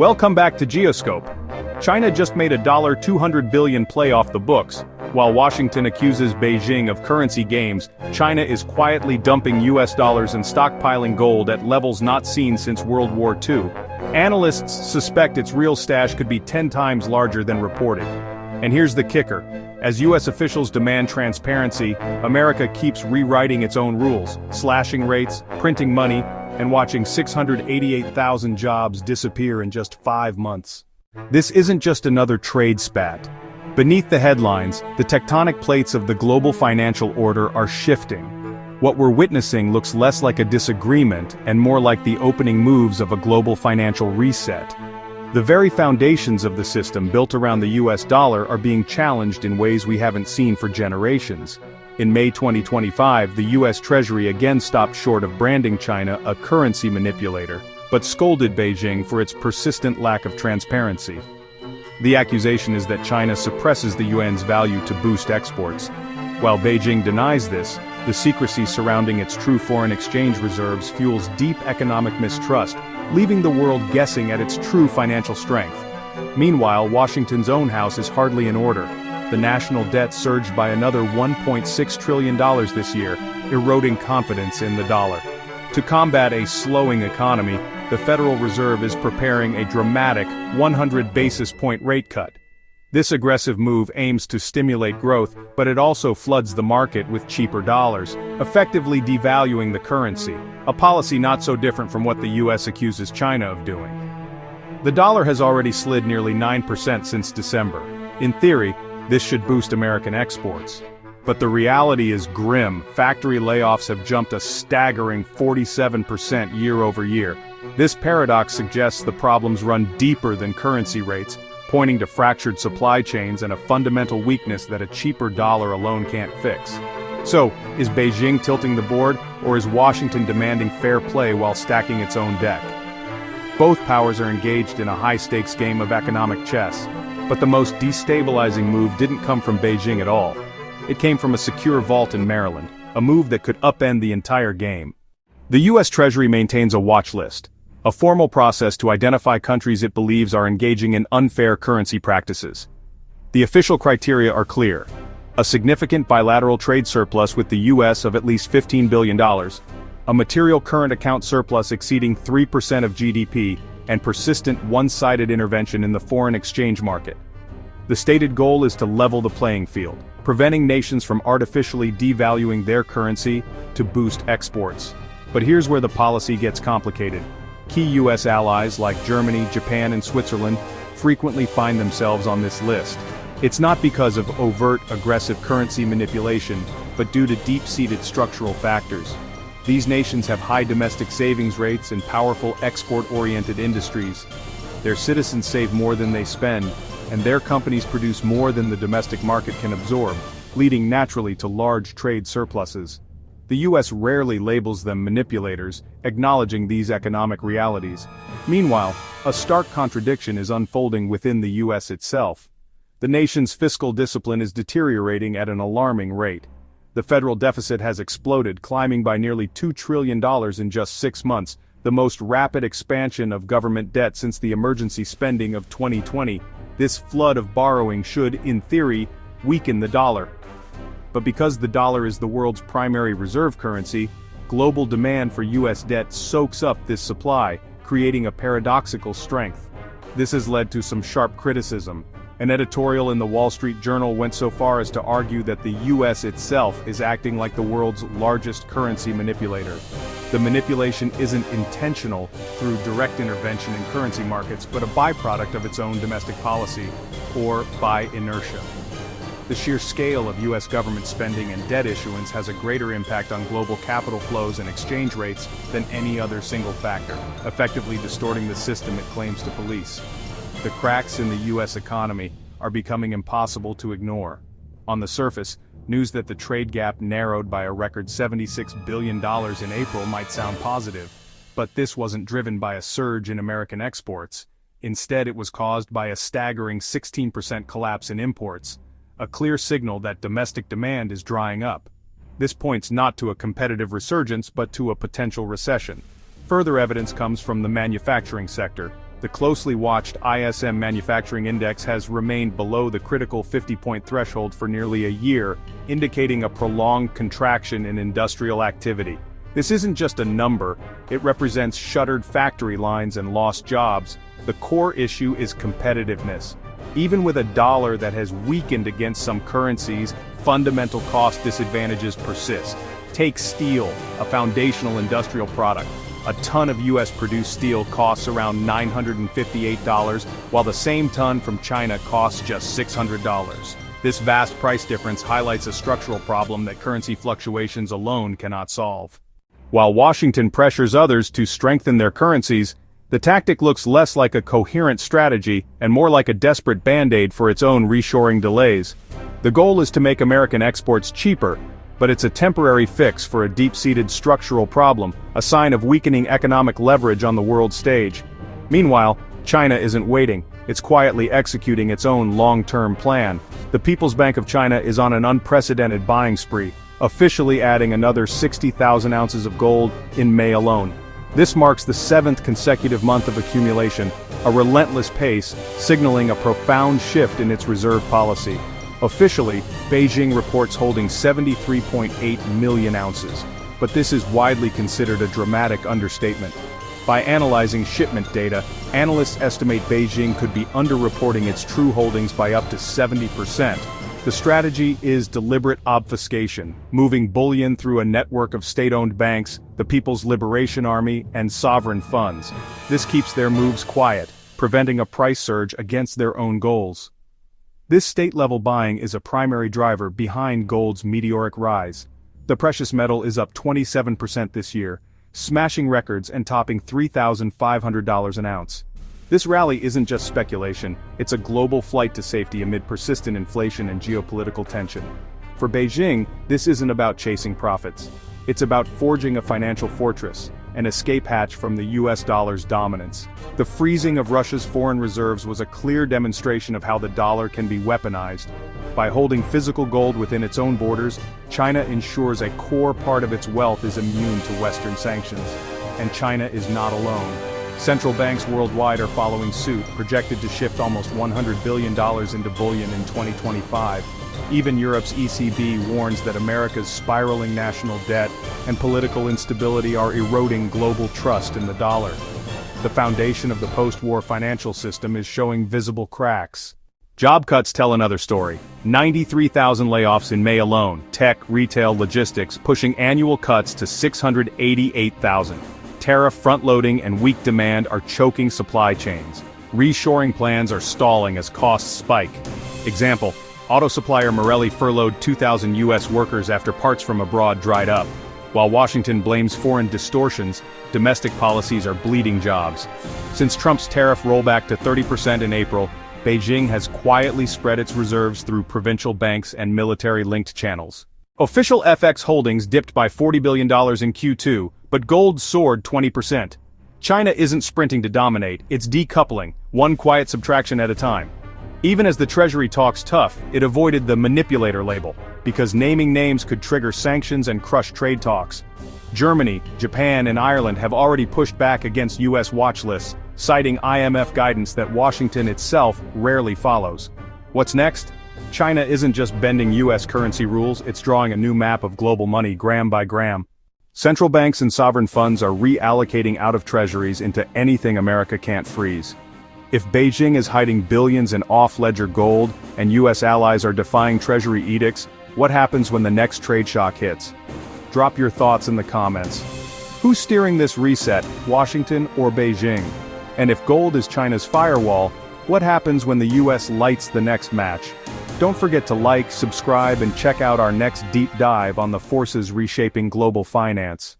Welcome back to Geoscope. China just made a $200 billion play off the books. While Washington accuses Beijing of currency games, China is quietly dumping US dollars and stockpiling gold at levels not seen since World War II. Analysts suspect its real stash could be 10 times larger than reported. And here's the kicker. As US officials demand transparency, America keeps rewriting its own rules, slashing rates, printing money, and watching 688,000 jobs disappear in just 5 months. This isn't just another trade spat. Beneath the headlines, the tectonic plates of the global financial order are shifting. What we're witnessing looks less like a disagreement and more like the opening moves of a global financial reset. The very foundations of the system built around the US dollar are being challenged in ways we haven't seen for generations. In May 2025, the US Treasury again stopped short of branding China a currency manipulator, but scolded Beijing for its persistent lack of transparency. The accusation is that China suppresses the yuan's value to boost exports. While Beijing denies this, the secrecy surrounding its true foreign exchange reserves fuels deep economic mistrust, leaving the world guessing at its true financial strength. Meanwhile, Washington's own house is hardly in order. The national debt surged by another $1.6 trillion this year, eroding confidence in the dollar. To combat a slowing economy, the Federal Reserve is preparing a dramatic 100 basis point rate cut. This aggressive move aims to stimulate growth, but it also floods the market with cheaper dollars, effectively devaluing the currency, a policy not so different from what the US accuses China of doing. The dollar has already slid nearly 9% since December. In theory, this should boost American exports. But the reality is grim. Factory layoffs have jumped a staggering 47% year over year. This paradox suggests the problems run deeper than currency rates, pointing to fractured supply chains and a fundamental weakness that a cheaper dollar alone can't fix. So, is Beijing tilting the board, or is Washington demanding fair play while stacking its own deck? Both powers are engaged in a high-stakes game of economic chess. But the most destabilizing move didn't come from Beijing at all. It came from a secure vault in Maryland, a move that could upend the entire game. The US Treasury maintains a watch list, a formal process to identify countries it believes are engaging in unfair currency practices. The official criteria are clear: a significant bilateral trade surplus with the US of at least $15 billion, a material current account surplus exceeding 3% of GDP, and persistent one-sided intervention in the foreign exchange market. The stated goal is to level the playing field, preventing nations from artificially devaluing their currency to boost exports. But here's where the policy gets complicated. Key US allies like Germany, Japan, and Switzerland frequently find themselves on this list. It's not because of overt, aggressive currency manipulation, but due to deep-seated structural factors. These nations have high domestic savings rates and powerful export-oriented industries. Their citizens save more than they spend, and their companies produce more than the domestic market can absorb, leading naturally to large trade surpluses. The US rarely labels them manipulators, acknowledging these economic realities. Meanwhile, a stark contradiction is unfolding within the US itself. The nation's fiscal discipline is deteriorating at an alarming rate. The federal deficit has exploded, climbing by nearly $2 trillion in just 6 months, the most rapid expansion of government debt since the emergency spending of 2020. This flood of borrowing should, in theory, weaken the dollar. But because the dollar is the world's primary reserve currency, global demand for US debt soaks up this supply, creating a paradoxical strength. This has led to some sharp criticism. An editorial in the Wall Street Journal went so far as to argue that the US itself is acting like the world's largest currency manipulator. The manipulation isn't intentional through direct intervention in currency markets, but a byproduct of its own domestic policy, or by inertia. The sheer scale of US government spending and debt issuance has a greater impact on global capital flows and exchange rates than any other single factor, effectively distorting the system it claims to police. The cracks in the US economy are becoming impossible to ignore. On the surface, news that the trade gap narrowed by a record $76 billion in April might sound positive, but this wasn't driven by a surge in American exports. Instead, it was caused by a staggering 16% collapse in imports, a clear signal that domestic demand is drying up. This points not to a competitive resurgence but to a potential recession. Further evidence comes from the manufacturing sector. The closely watched ISM Manufacturing Index has remained below the critical 50-point threshold for nearly a year, indicating a prolonged contraction in industrial activity. This isn't just a number, it represents shuttered factory lines and lost jobs. The core issue is competitiveness. Even with a dollar that has weakened against some currencies, fundamental cost disadvantages persist. Take steel, a foundational industrial product. A ton of US-produced steel costs around $958, while the same ton from China costs just $600. This vast price difference highlights a structural problem that currency fluctuations alone cannot solve. While Washington pressures others to strengthen their currencies, the tactic looks less like a coherent strategy and more like a desperate band-aid for its own reshoring delays. The goal is to make American exports cheaper, but it's a temporary fix for a deep-seated structural problem, a sign of weakening economic leverage on the world stage. Meanwhile, China isn't waiting, it's quietly executing its own long-term plan. The People's Bank of China is on an unprecedented buying spree, officially adding another 60,000 ounces of gold in May alone. This marks the 7th consecutive month of accumulation, a relentless pace, signaling a profound shift in its reserve policy. Officially, Beijing reports holding 73.8 million ounces, but this is widely considered a dramatic understatement. By analyzing shipment data, analysts estimate Beijing could be underreporting its true holdings by up to 70%. The strategy is deliberate obfuscation, moving bullion through a network of state-owned banks, the People's Liberation Army, and sovereign funds. This keeps their moves quiet, preventing a price surge against their own goals. This state-level buying is a primary driver behind gold's meteoric rise. The precious metal is up 27% this year, smashing records and topping $3,500 an ounce. This rally isn't just speculation, it's a global flight to safety amid persistent inflation and geopolitical tension. For Beijing, this isn't about chasing profits. It's about forging a financial fortress, an escape hatch from the US dollar's dominance. The freezing of Russia's foreign reserves was a clear demonstration of how the dollar can be weaponized. By holding physical gold within its own borders, China ensures a core part of its wealth is immune to Western sanctions. And China is not alone. Central banks worldwide are following suit, projected to shift almost $100 billion into bullion in 2025. Even Europe's ECB warns that America's spiraling national debt and political instability are eroding global trust in the dollar. The foundation of the post-war financial system is showing visible cracks. Job cuts tell another story. 93,000 layoffs in May alone, tech, retail, logistics, pushing annual cuts to 688,000. Tariff front-loading and weak demand are choking supply chains. Reshoring plans are stalling as costs spike. Example, auto supplier Marelli furloughed 2,000 US workers after parts from abroad dried up. While Washington blames foreign distortions, domestic policies are bleeding jobs. Since Trump's tariff rollback to 30% in April, Beijing has quietly spread its reserves through provincial banks and military-linked channels. Official FX holdings dipped by $40 billion in Q2, but gold soared 20%. China isn't sprinting to dominate, it's decoupling, one quiet subtraction at a time. Even as the Treasury talks tough, it avoided the manipulator label, because naming names could trigger sanctions and crush trade talks. Germany, Japan, and Ireland have already pushed back against US watch lists, citing IMF guidance that Washington itself rarely follows. What's next? China isn't just bending US currency rules, it's drawing a new map of global money gram by gram. Central banks and sovereign funds are reallocating out of treasuries into anything America can't freeze. If Beijing is hiding billions in off-ledger gold and US allies are defying Treasury edicts, what happens when the next trade shock hits? Drop your thoughts in the comments. Who's steering this reset, Washington or Beijing? And if gold is China's firewall, what happens when the US lights the next match? Don't forget to like, subscribe, and check out our next deep dive on the forces reshaping global finance.